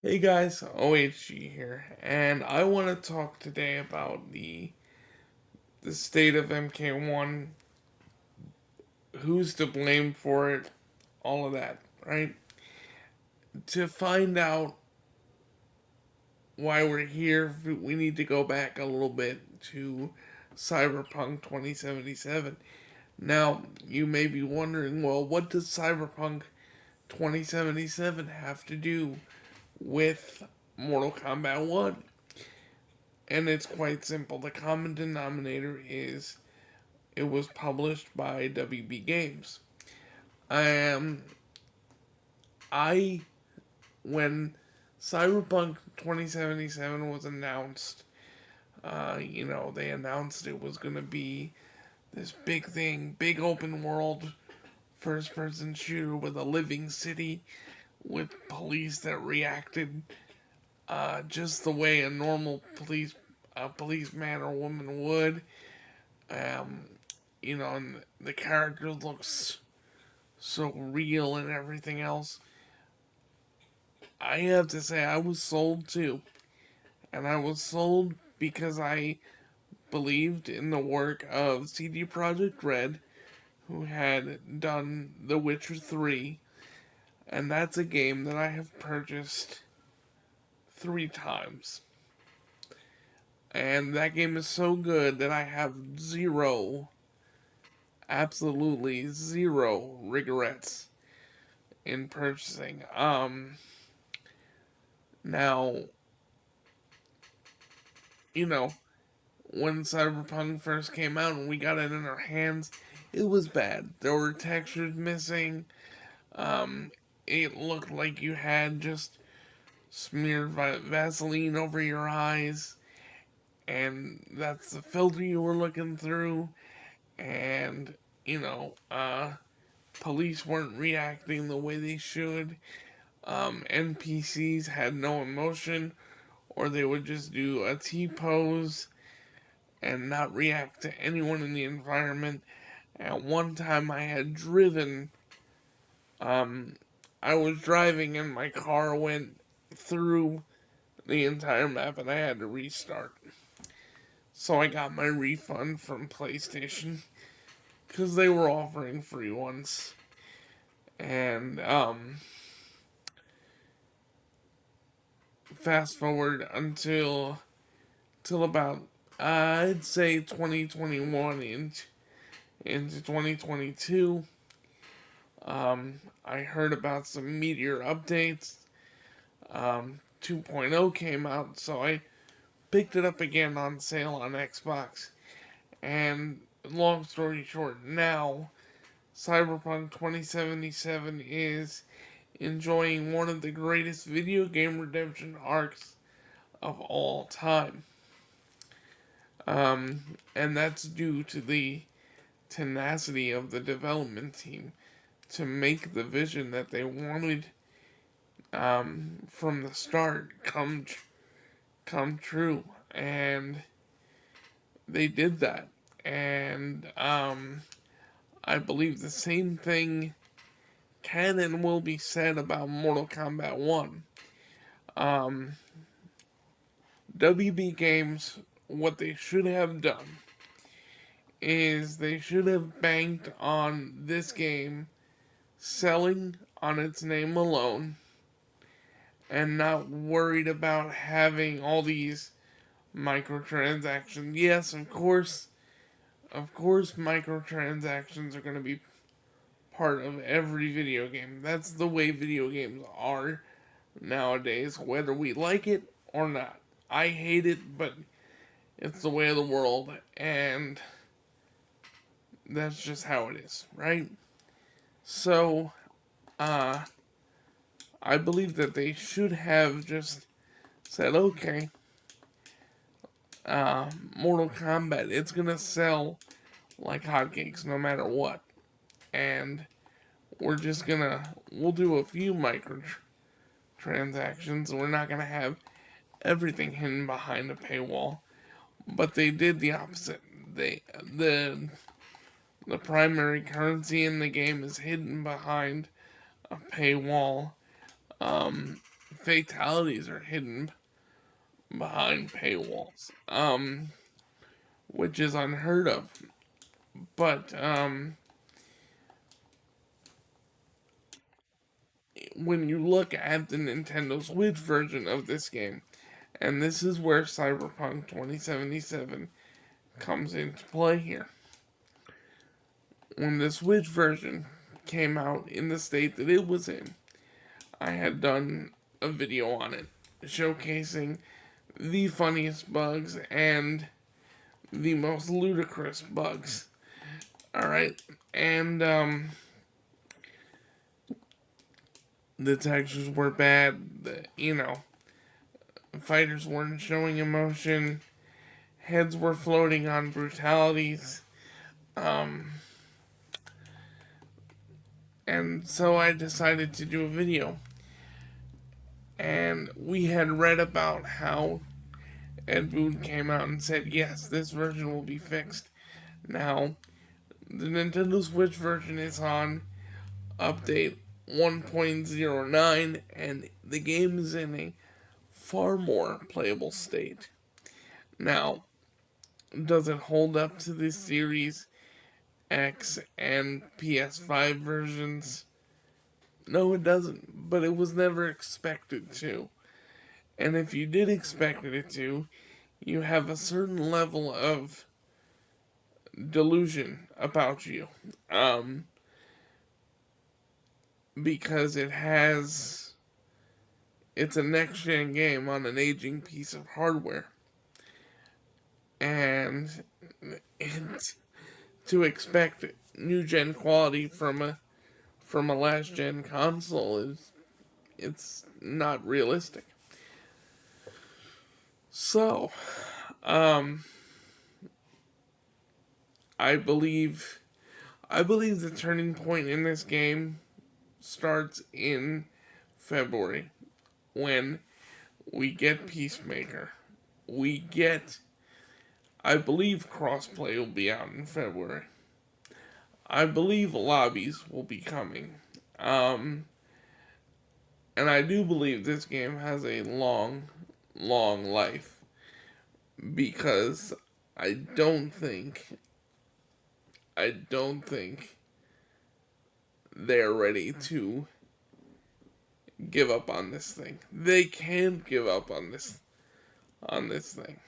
Hey guys, OHG here, and I want to talk today about the state of MK1, who's to blame for it, all of that, right? To find out why we're here, we need to go back a little bit to Cyberpunk 2077. Now, you may be wondering, well, what does Cyberpunk 2077 have to do with Mortal Kombat 1? And it's quite simple. The common denominator is it was published by WB Games. Um, I when Cyberpunk 2077 was announced, they announced it was going to be this big thing, big open world first person shooter with a living city with police that reacted just the way a normal policeman or woman would. Um, and the character looks so real and everything else. I have to say, I was sold too. And I was sold because I believed in the work of CD Projekt Red, who had done The Witcher 3. And that's a game that I have purchased 3 times. And that game is so good that I have absolutely zero regrets in purchasing. Now, you know, when Cyberpunk first came out and we got it in our hands, it was bad. There were textures missing. Um, it looked like you had just smeared Vaseline over your eyes, and that's the filter you were looking through. And police weren't reacting the way they should. NPCs had no emotion, or they would just do a T pose and not react to anyone in the environment. At one time, um, I was driving and my car went through the entire map and I had to restart. So I got my refund from PlayStation because they were offering free ones. And fast forward till about I'd say 2021 into 2022. I heard about some Meteor updates. 2.0 came out, so I picked it up again on sale on Xbox. And long story short, now Cyberpunk 2077 is enjoying one of the greatest video game redemption arcs of all time. And that's due to the tenacity of the development team to make the vision that they wanted from the start come true, and they did that. And I believe the same thing can and will be said about Mortal Kombat 1. Um, WB Games, what they should have done is they should have banked on this game selling on its name alone and not worried about having all these microtransactions. Yes, of course, microtransactions are going to be part of every video game. That's the way video games are nowadays, whether we like it or not. I hate it, but it's the way of the world, and that's just how it is, right? So, uh, I believe that they should have just said, okay, Mortal Kombat, it's gonna sell like hotcakes no matter what. And we'll do a few microtransactions. We're not gonna have everything hidden behind a paywall. But they did the opposite. The primary currency in the game is hidden behind a paywall. fatalities are hidden behind paywalls, which is unheard of. But when you look at the Nintendo Switch version of this game, and this is where Cyberpunk 2077 comes into play here. When the Switch version came out in the state that it was in, I had done a video on it showcasing the funniest bugs and the most ludicrous bugs. Alright, and the textures were bad, fighters weren't showing emotion, heads were floating on brutalities. And so I decided to do a video. And we had read about how Ed Boon came out and said, yes, this version will be fixed. Now, the Nintendo Switch version is on update 1.09, and the game is in a far more playable state. Now, does it hold up to the Series X and PS5 versions? No, it doesn't, but it was never expected to. And if you did expect it to, you have a certain level of delusion about you. Because it's a next gen game on an aging piece of hardware. And to expect new gen quality from a last gen console it's not realistic. So, I believe the turning point in this game starts in February when we get Peacemaker. I believe crossplay will be out in February. I believe lobbies will be coming. And I do believe this game has a long, long life. Because I don't think they're ready to give up on this thing. They can't give up on this thing.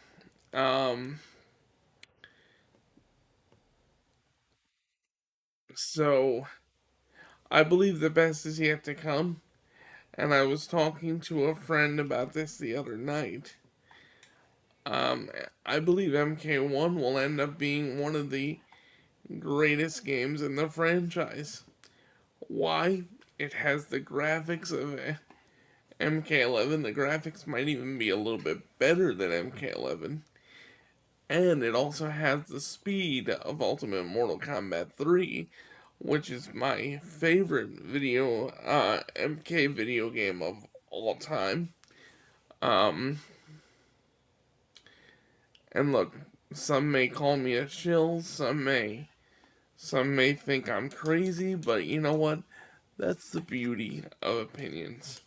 So I believe the best is yet to come. And I was talking to a friend about this the other night. I believe MK1 will end up being one of the greatest games in the franchise. Why? It has the graphics of MK11. The graphics might even be a little bit better than MK11. And it also has the speed of Ultimate Mortal Kombat 3, which is my favorite MK video game of all time. And look, some may call me a shill, some may think I'm crazy, but you know what? That's the beauty of opinions.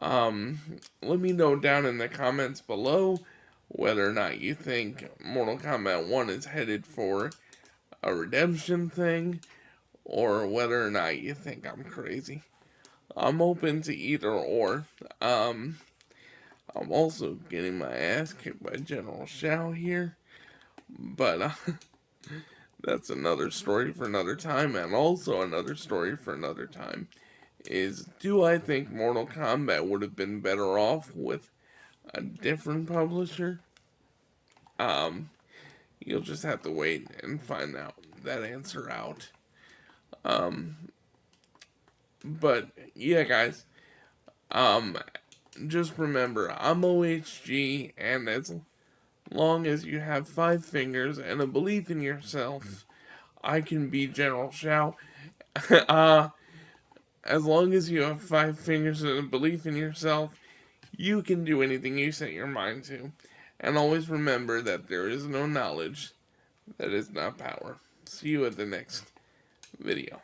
Let me know down in the comments below whether or not you think Mortal Kombat 1 is headed for a redemption thing, or whether or not you think I'm crazy. I'm open to either or. I'm also getting my ass kicked by General Shao here, but that's another story for another time, and also another story for another time. Do I think Mortal Kombat would have been better off with a different publisher? You'll just have to wait and find that answer out. But yeah, guys. Just remember, I'm OHG, and as long as you have 5 fingers and a belief in yourself, I can be General Shao. As long as you have 5 fingers and a belief in yourself, you can do anything you set your mind to. And always remember that there is no knowledge that is not power. See you at the next video.